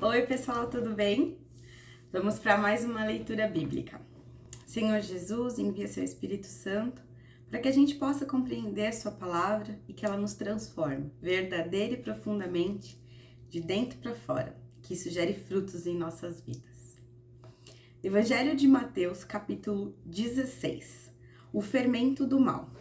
Oi, pessoal, tudo bem? Vamos para mais uma leitura bíblica. Senhor Jesus, envia seu Espírito Santo para que a gente possa compreender a sua palavra e que ela nos transforme verdadeira e profundamente de dentro para fora, que isso gere frutos em nossas vidas. Evangelho de Mateus, capítulo 16. O fermento do mal.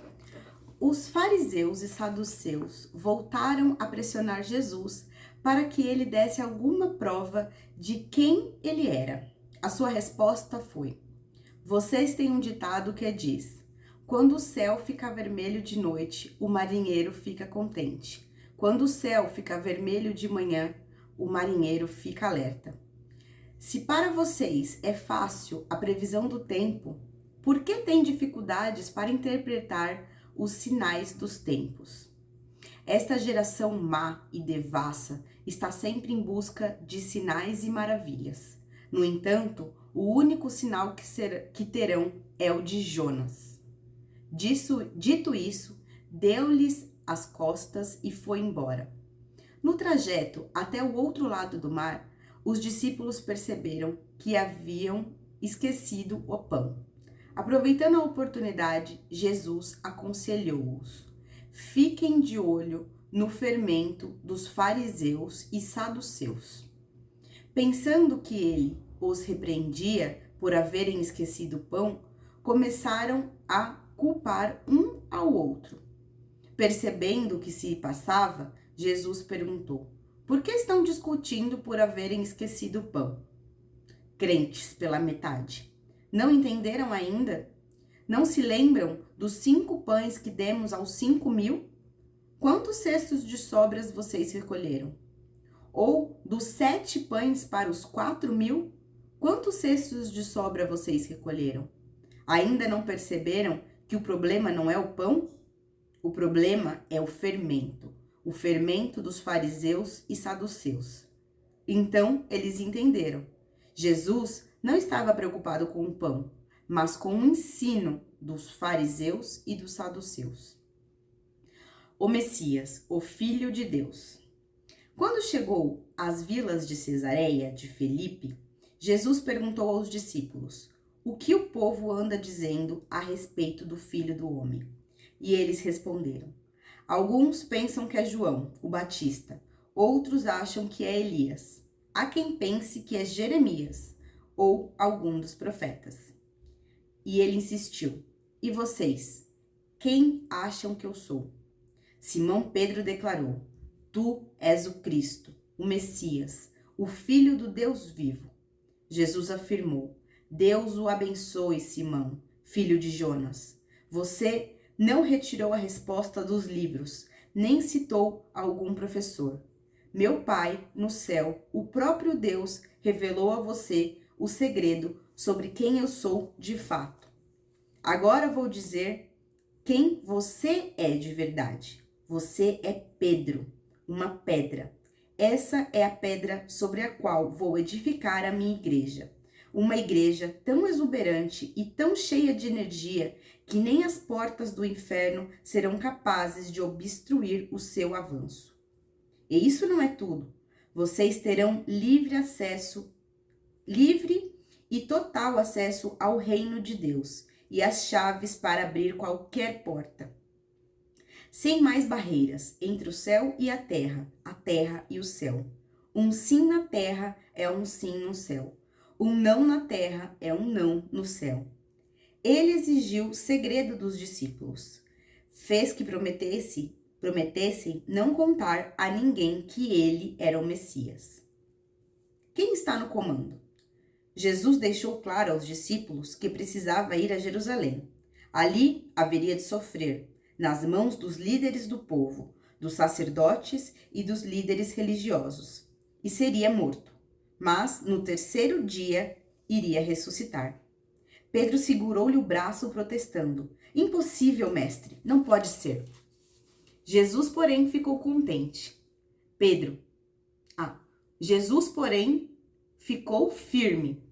Os fariseus e saduceus voltaram a pressionar Jesus para que ele desse alguma prova de quem ele era. A sua resposta foi: vocês têm um ditado que diz: quando o céu fica vermelho de noite, o marinheiro fica contente. Quando o céu fica vermelho de manhã, o marinheiro fica alerta. Se para vocês é fácil a previsão do tempo, por que têm dificuldades para interpretar os sinais dos tempos? Esta geração má e devassa está sempre em busca de sinais e maravilhas. No entanto, o único sinal que terão é o de Jonas. Dito isso, deu-lhes as costas e foi embora. No trajeto até o outro lado do mar, os discípulos perceberam que haviam esquecido o pão. Aproveitando a oportunidade, Jesus aconselhou-os: fiquem de olho no fermento dos fariseus e saduceus. Pensando que ele os repreendia por haverem esquecido o pão, começaram a culpar um ao outro. Percebendo o que se passava, Jesus perguntou: por que estão discutindo por haverem esquecido o pão? Crentes pela metade. Não entenderam ainda? Não se lembram dos 5 pães que demos aos 5.000? Quantos cestos de sobras vocês recolheram? Ou dos 7 pães para os 4.000? Quantos cestos de sobra vocês recolheram? Ainda não perceberam que o problema não é o pão? O problema é o fermento dos fariseus e saduceus. Então eles entenderam. Jesus não estava preocupado com o pão, mas com o ensino dos fariseus e dos saduceus. O Messias, o Filho de Deus. Quando chegou às vilas de Cesareia de Filipe, Jesus perguntou aos discípulos: o que o povo anda dizendo a respeito do Filho do Homem? E eles responderam: alguns pensam que é João, o Batista, outros acham que é Elias. Há quem pense que é Jeremias ou algum dos profetas. E ele insistiu: e vocês? Quem acham que eu sou? Simão Pedro declarou: tu és o Cristo, o Messias, o Filho do Deus vivo. Jesus afirmou: Deus o abençoe, Simão, filho de Jonas. Você não retirou a resposta dos livros, nem citou algum professor. Meu Pai, no céu, o próprio Deus, revelou a você o segredo sobre quem eu sou de fato. Agora vou dizer quem você é de verdade. Você é Pedro, uma pedra. Essa é a pedra sobre a qual vou edificar a minha igreja. Uma igreja tão exuberante e tão cheia de energia que nem as portas do inferno serão capazes de obstruir o seu avanço. E isso não é tudo. Vocês terão livre e total acesso ao reino de Deus e as chaves para abrir qualquer porta. Sem mais barreiras entre o céu e a terra e o céu. Um sim na terra é um sim no céu. Um não na terra é um não no céu. Ele exigiu segredo dos discípulos. Fez que prometessem não contar a ninguém que ele era o Messias. Quem está no comando? Jesus deixou claro aos discípulos que precisava ir a Jerusalém. Ali haveria de sofrer, nas mãos dos líderes do povo, dos sacerdotes e dos líderes religiosos, e seria morto. Mas no 3º dia iria ressuscitar. Pedro segurou-lhe o braço protestando: impossível, mestre, não pode ser. Jesus, porém, ficou contente. Jesus, porém, ficou firme.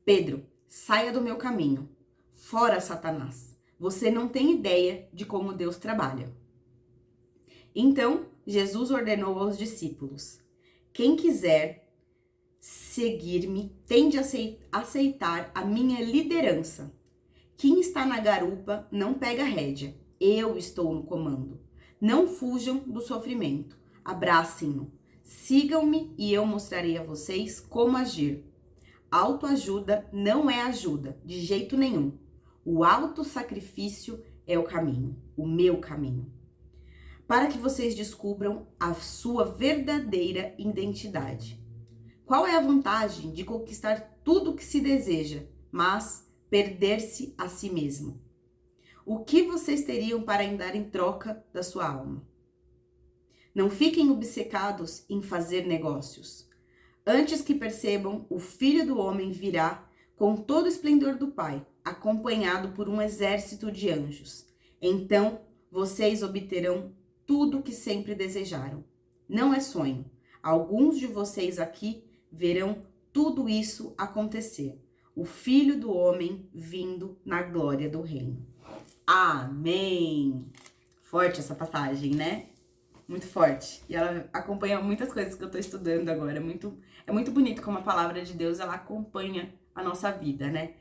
Pedro, saia do meu caminho. Fora, Satanás. Você não tem ideia de como Deus trabalha. Então, Jesus ordenou aos discípulos: quem quiser seguir-me tem de aceitar a minha liderança. Quem está na garupa não pega rédea. Eu estou no comando. Não fujam do sofrimento. Abracem-no. Sigam-me e eu mostrarei a vocês como agir. Autoajuda não é ajuda, de jeito nenhum. O autossacrifício é o caminho, o meu caminho. Para que vocês descubram a sua verdadeira identidade. Qual é a vantagem de conquistar tudo o que se deseja, mas perder-se a si mesmo? O que vocês teriam para dar em troca da sua alma? Não fiquem obcecados em fazer negócios. Antes que percebam, o Filho do Homem virá com todo o esplendor do Pai, acompanhado por um exército de anjos. Então, vocês obterão tudo o que sempre desejaram. Não é sonho. Alguns de vocês aqui verão tudo isso acontecer. O Filho do Homem vindo na glória do reino. Amém! Forte essa passagem, né? Muito forte. E ela acompanha muitas coisas que eu tô estudando agora. É muito bonito como a palavra de Deus, ela acompanha a nossa vida, né?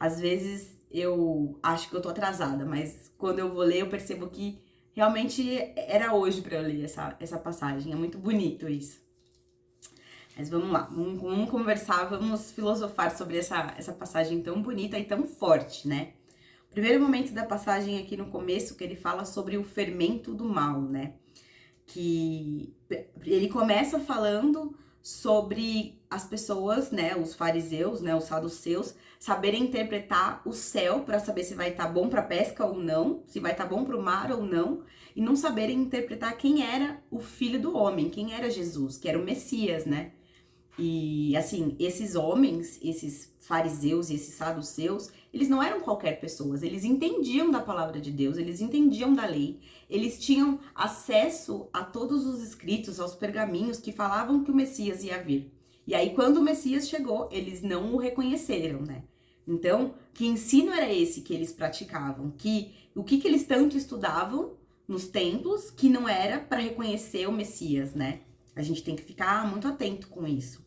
Às vezes eu acho que eu tô atrasada, mas quando eu vou ler eu percebo que realmente era hoje para eu ler essa passagem. É muito bonito isso. Mas vamos lá, vamos conversar, vamos filosofar sobre essa passagem tão bonita e tão forte, né? O primeiro momento da passagem aqui no começo, que ele fala sobre o fermento do mal, né? Que ele começa falando sobre as pessoas, né, os fariseus, né, os saduceus, saberem interpretar o céu para saber se vai estar bom para pesca ou não, se vai estar bom para o mar ou não, e não saberem interpretar quem era o Filho do Homem, quem era Jesus, que era o Messias, né? E assim, esses homens, esses fariseus e esses saduceus, eles não eram qualquer pessoas, eles entendiam da palavra de Deus, eles entendiam da lei, eles tinham acesso a todos os escritos, aos pergaminhos que falavam que o Messias ia vir. E aí, quando o Messias chegou, eles não o reconheceram, né? Então, que ensino era esse que eles praticavam? O que eles tanto estudavam nos templos que não era para reconhecer o Messias, né? A gente tem que ficar muito atento com isso.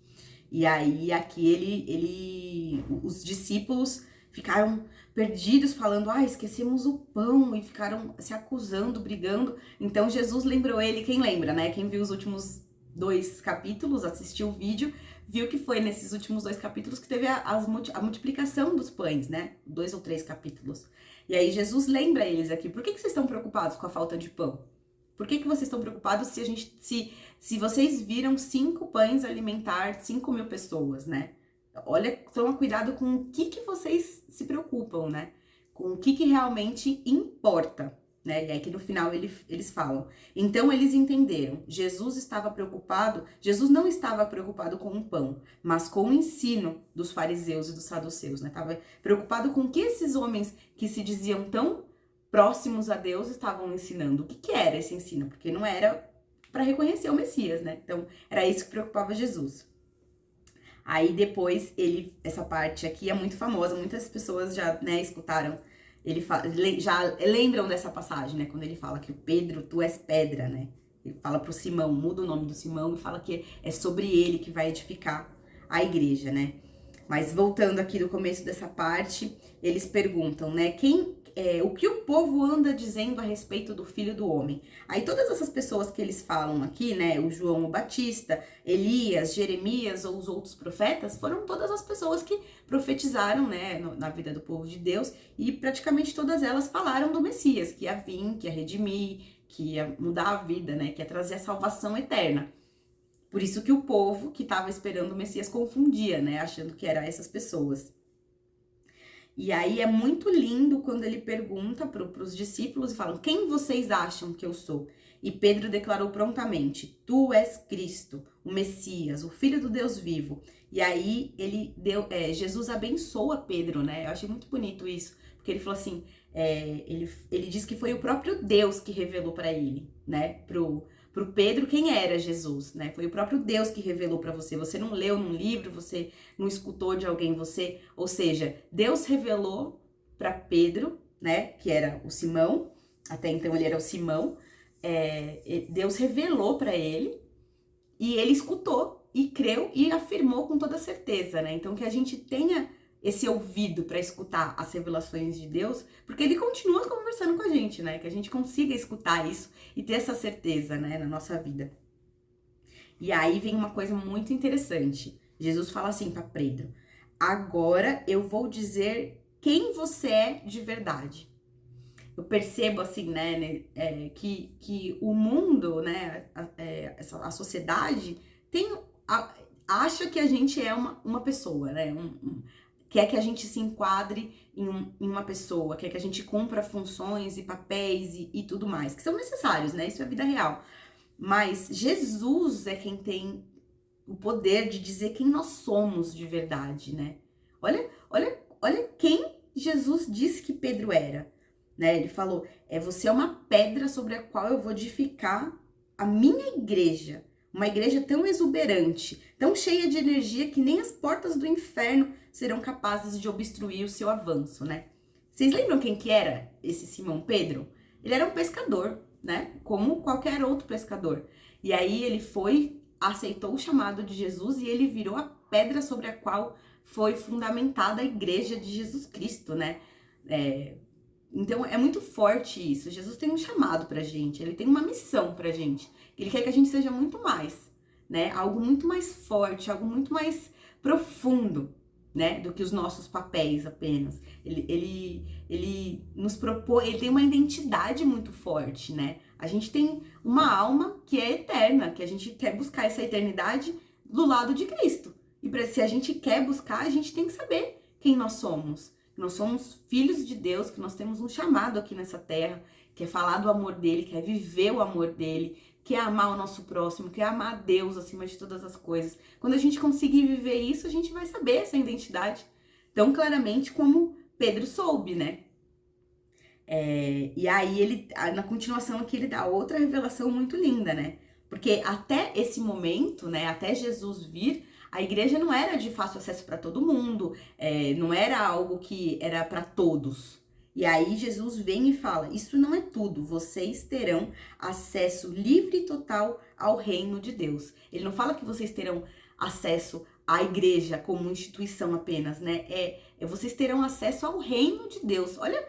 E aí, aqui, os discípulos ficaram perdidos, falando, esquecemos o pão, e ficaram se acusando, brigando. Então, Jesus lembrou ele, quem lembra, né? Quem viu os últimos 2 capítulos, assistiu o vídeo, viu que foi nesses últimos 2 capítulos que teve a multiplicação dos pães, né? 2 ou 3 capítulos. E aí, Jesus lembra eles aqui, por que vocês estão preocupados com a falta de pão? Por que vocês estão preocupados se vocês viram 5 pães alimentar 5.000 pessoas, né? Olha, toma cuidado com o que vocês se preocupam, né? Com o que realmente importa, né? E aí que no final eles falam. Então eles entenderam, Jesus não estava preocupado com o pão, mas com o ensino dos fariseus e dos saduceus, né? Estava preocupado com o que esses homens que se diziam tão próximos a Deus estavam ensinando. O que era esse ensino? Porque não era para reconhecer o Messias, né? Então, era isso que preocupava Jesus. Aí depois, essa parte aqui é muito famosa, muitas pessoas já, né, escutaram, já lembram dessa passagem, né? Quando ele fala que o Pedro, tu és pedra, né? Ele fala pro Simão, muda o nome do Simão e fala que é sobre ele que vai edificar a igreja, né? Mas voltando aqui do começo dessa parte, eles perguntam, né? O que o povo anda dizendo a respeito do Filho do Homem? Aí todas essas pessoas que eles falam aqui, né? O João o Batista, Elias, Jeremias ou os outros profetas, foram todas as pessoas que profetizaram, né? Na vida do povo de Deus. E praticamente todas elas falaram do Messias, que ia vir, que ia redimir, que ia mudar a vida, né? Que ia trazer a salvação eterna. Por isso que o povo que estava esperando o Messias confundia, né? Achando que eram essas pessoas. E aí é muito lindo quando ele pergunta para os discípulos e fala, quem vocês acham que eu sou? E Pedro declarou prontamente, tu és Cristo, o Messias, o Filho do Deus vivo. E aí Jesus abençoa Pedro, né? Eu achei muito bonito isso, porque ele falou assim, ele diz que foi o próprio Deus que revelou para ele, né? Pro Pedro quem era Jesus, né? Foi o próprio Deus que revelou para você. Você não leu num livro, você não escutou de alguém, ou seja, Deus revelou para Pedro, né? Que era o Simão, até então ele era o Simão, Deus revelou para ele e ele escutou e creu e afirmou com toda certeza, né? Então que a gente tenha esse ouvido para escutar as revelações de Deus, porque ele continua conversando com a gente, né? Que a gente consiga escutar isso e ter essa certeza, né, na nossa vida. E aí vem uma coisa muito interessante. Jesus fala assim para Pedro: agora eu vou dizer quem você é de verdade. Eu percebo assim, né, que o mundo, né, a sociedade tem, acha que a gente é uma pessoa, né, quer que a gente se enquadre em uma pessoa, quer que a gente cumpra funções e papéis e tudo mais, que são necessários, né, isso é a vida real. Mas Jesus é quem tem o poder de dizer quem nós somos de verdade, né? Olha quem Jesus disse que Pedro era, né? Ele falou: você é uma pedra sobre a qual eu vou edificar a minha igreja. Uma igreja tão exuberante, tão cheia de energia que nem as portas do inferno serão capazes de obstruir o seu avanço, né? Vocês lembram quem que era esse Simão Pedro? Ele era um pescador, né? Como qualquer outro pescador. E aí ele aceitou o chamado de Jesus e ele virou a pedra sobre a qual foi fundamentada a igreja de Jesus Cristo, né? Então é muito forte isso. Jesus tem um chamado pra gente, ele tem uma missão pra gente. Ele quer que a gente seja muito mais, né? Algo muito mais forte, algo muito mais profundo, né? Do que os nossos papéis apenas. Ele nos propõe, ele tem uma identidade muito forte, né? A gente tem uma alma que é eterna, que a gente quer buscar essa eternidade do lado de Cristo. E se a gente quer buscar, a gente tem que saber quem nós somos. Nós somos filhos de Deus, que nós temos um chamado aqui nessa terra, que é falar do amor dele, que é viver o amor dele, que é amar o nosso próximo, que é amar a Deus acima de todas as coisas. Quando a gente conseguir viver isso, a gente vai saber essa identidade tão claramente como Pedro soube, né? E aí na continuação aqui, ele dá outra revelação muito linda, né? Porque até esse momento, né, até Jesus vir, a igreja não era de fácil acesso para todo mundo, não era algo que era para todos. E aí Jesus vem e fala: isso não é tudo, vocês terão acesso livre e total ao reino de Deus. Ele não fala que vocês terão acesso à igreja como instituição apenas, né? Vocês terão acesso ao reino de Deus. Olha,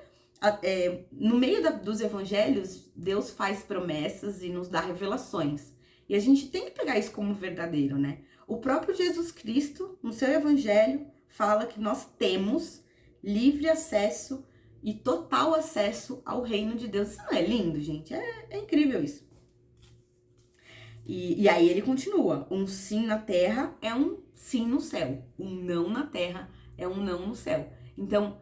no meio dos evangelhos, Deus faz promessas e nos dá revelações. E a gente tem que pegar isso como verdadeiro, né? O próprio Jesus Cristo, no seu evangelho, fala que nós temos livre acesso e total acesso ao reino de Deus. Isso não é lindo, gente? É incrível isso. E aí ele continua: um sim na terra é um sim no céu. Um não na terra é um não no céu. Então,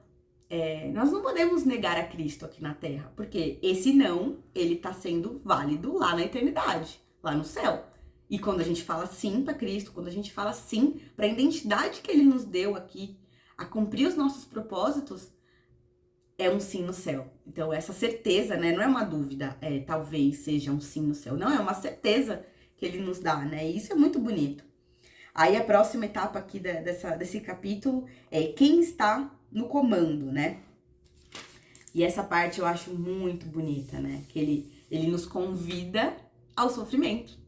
nós não podemos negar a Cristo aqui na terra, porque esse não, ele tá sendo válido lá na eternidade, lá no céu. E quando a gente fala sim para Cristo, quando a gente fala sim para a identidade que ele nos deu aqui, a cumprir os nossos propósitos, é um sim no céu. Então essa certeza, né, não é uma dúvida, talvez seja um sim no céu. Não, é uma certeza que ele nos dá, né? E isso é muito bonito. Aí a próxima etapa aqui desse capítulo é quem está no comando, né? E essa parte eu acho muito bonita, né? Que ele nos convida ao sofrimento,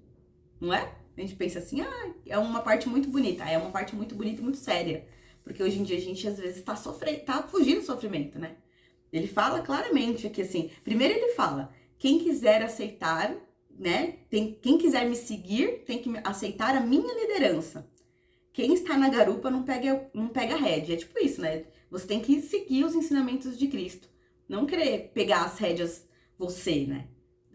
não é? A gente pensa assim, é uma parte muito bonita. É uma parte muito bonita e muito séria. Porque hoje em dia a gente às vezes tá fugindo do sofrimento, né? Ele fala claramente aqui assim, primeiro ele fala: quem quiser aceitar, né? Quem quiser me seguir tem que aceitar a minha liderança. Quem está na garupa não pega a rédea. É tipo isso, né? Você tem que seguir os ensinamentos de Cristo. Não querer pegar as rédeas você, né?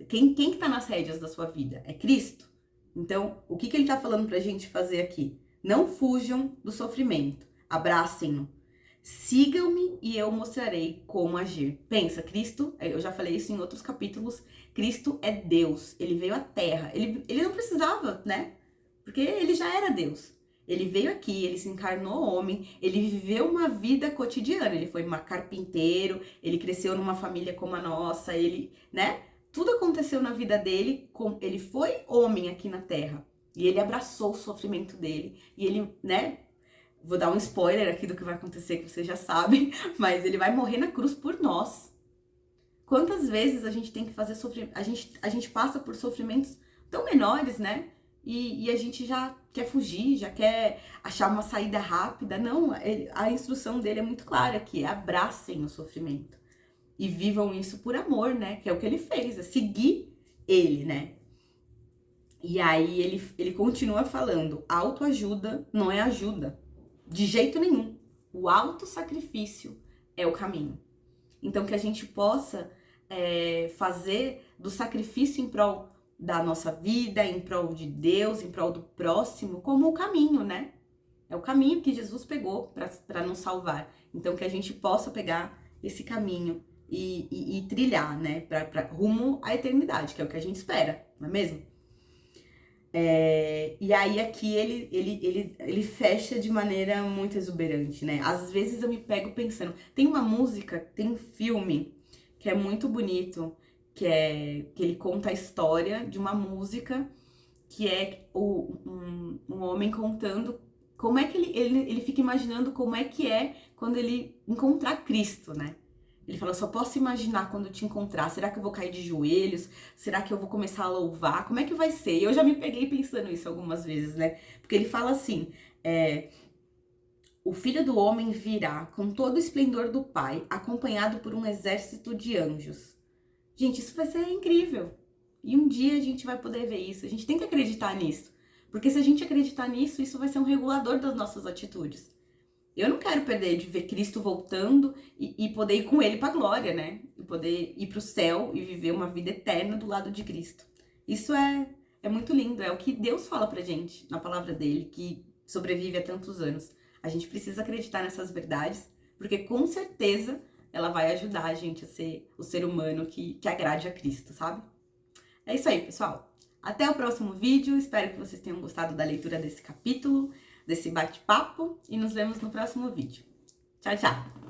Quem que tá nas rédeas da sua vida? É Cristo. Então, o que ele tá falando pra gente fazer aqui? Não fujam do sofrimento. Abracem-no. Sigam-me e eu mostrarei como agir. Pensa, Cristo, eu já falei isso em outros capítulos, Cristo é Deus. Ele veio à Terra. Ele não precisava, né? Porque ele já era Deus. Ele veio aqui, ele se encarnou homem, ele viveu uma vida cotidiana, ele foi carpinteiro, ele cresceu numa família como a nossa, né? Tudo aconteceu na vida dele, ele foi homem aqui na Terra. E ele abraçou o sofrimento dele, e ele, né? Vou dar um spoiler aqui do que vai acontecer, que vocês já sabem, mas ele vai morrer na cruz por nós. Quantas vezes a gente tem que fazer a gente passa por sofrimentos tão menores, né? E a gente já quer fugir, já quer achar uma saída rápida. Não, a instrução dele é muito clara, que é abracem o sofrimento. E vivam isso por amor, né? Que é o que ele fez, é seguir ele, né? E aí ele continua falando, autoajuda não é ajuda, de jeito nenhum. O autossacrifício é o caminho. Então que a gente possa fazer do sacrifício em prol da nossa vida, em prol de Deus, em prol do próximo, como o caminho, né? É o caminho que Jesus pegou para nos salvar. Então que a gente possa pegar esse caminho e trilhar, né? Pra rumo à eternidade, que é o que a gente espera, não é mesmo? E aí aqui ele fecha de maneira muito exuberante, né? Às vezes eu me pego pensando, tem uma música, tem um filme que é muito bonito, que ele conta a história de uma música que é um homem contando como é que ele fica imaginando como é que é quando ele encontrar Cristo, né? Ele fala, só posso imaginar quando eu te encontrar. Será que eu vou cair de joelhos? Será que eu vou começar a louvar? Como é que vai ser? Eu já me peguei pensando isso algumas vezes, né? Porque ele fala assim, o Filho do Homem virá com todo o esplendor do Pai, acompanhado por um exército de anjos. Gente, isso vai ser incrível. E um dia a gente vai poder ver isso. A gente tem que acreditar nisso. Porque se a gente acreditar nisso, isso vai ser um regulador das nossas atitudes. Eu não quero perder de ver Cristo voltando e poder ir com ele para a glória, né? E poder ir para o céu e viver uma vida eterna do lado de Cristo. Isso é muito lindo, é o que Deus fala pra gente na palavra dele, que sobrevive há tantos anos. A gente precisa acreditar nessas verdades, porque com certeza ela vai ajudar a gente a ser o ser humano que agrade a Cristo, sabe? É isso aí, pessoal. Até o próximo vídeo, espero que vocês tenham gostado da leitura desse capítulo, desse bate-papo, e nos vemos no próximo vídeo. Tchau, tchau!